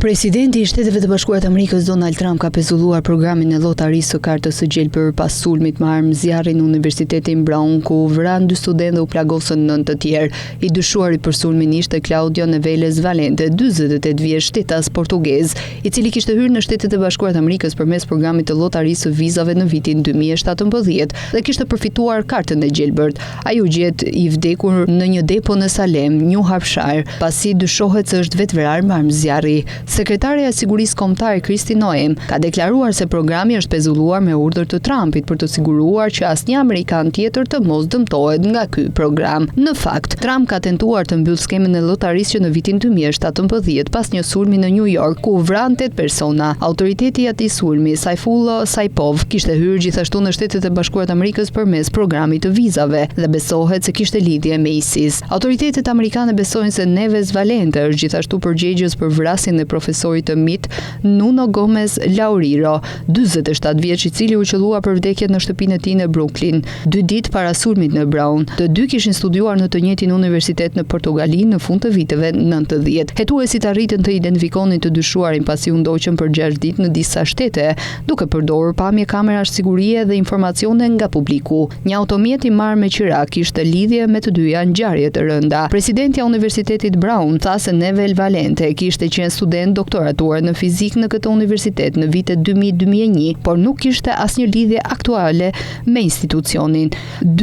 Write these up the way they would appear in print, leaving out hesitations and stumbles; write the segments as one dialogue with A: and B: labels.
A: Presidenti i Shteteve të Bashkuara të Amerikës Donald Trump ka pezulluar programin e llotarisë së kartës së gjelbër pas sulmit me armë zjarri në Universitetin Brown, ku vranë 2 studentë dhe u plagosën 9 të tjerë. I dyshuari për sulmin ishte Claudio Neveles Valente, 48 vjeç, shtetas portugez, i cili kishte hyrë në Shtetet e Bashkuara të Amerikës përmes programit të llotarisë së vizave në vitin 2017 dhe kishte përfituar kartën e gjelbërt. Ai u gjet i vdekur në një depo në Salem, New Hampshire, pasi dyshohet se është vetvrarë me armë zjarri. Sekretarja e Sigurisë Kombëtare Kristi Noem ka deklaruar se programi është pezulluar me urdhër të Trumpit për të siguruar që asnjë amerikan tjetër të mos dëmtohet nga ky program. Në fakt, Trump ka tentuar të mbyll skemën e llotarisë që në vitin 2017 pas një sulmi në New York ku vran 8 persona. Autoriteti i atij sulmi, Saifullah Saipov, kishte hyrë gjithashtu në Shtetet e Bashkuara të Amerikës përmes programit të vizave dhe besohet se kishte lidhje me ISIS. Autoritetet amerikane besojnë se Neves Valente është gjithashtu përgjegjës për vrasjen e profesorit të MIT Nuno Gomez Lauriro, 47 vjeç, i cili u qellua për vdekjet në shtëpinë e tij në Brooklyn 2 ditë para sulmit në Brown. Të dy kishin studiuar në të njëjtin universitet në Portogali në fund të viteve 90. Hetuesit arritën të identifikonin të dyshuarin pasi u ndoqën për 6 ditë në disa shtete, duke përdorur pamje kamerash sigurie dhe informacione nga publiku. Një automjet i marrë me qira kishte lidhje me të dyja ngjarje të rënda. Presidenti i Universitetit Brown tha se Nevel Valente kishte qenë student doktoratuar në fizikë në këtë universitet në vitet 2000-2001, por nuk kishte asnjë lidhje aktuale me institucionin.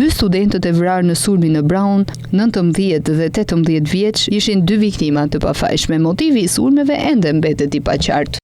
A: 2 studentët e vrarë në sulmin në Brown, 19 dhe 18 vjeç, ishin 2 viktima të pafajshme. Motivi i sulmeve ende mbetet i paqartë.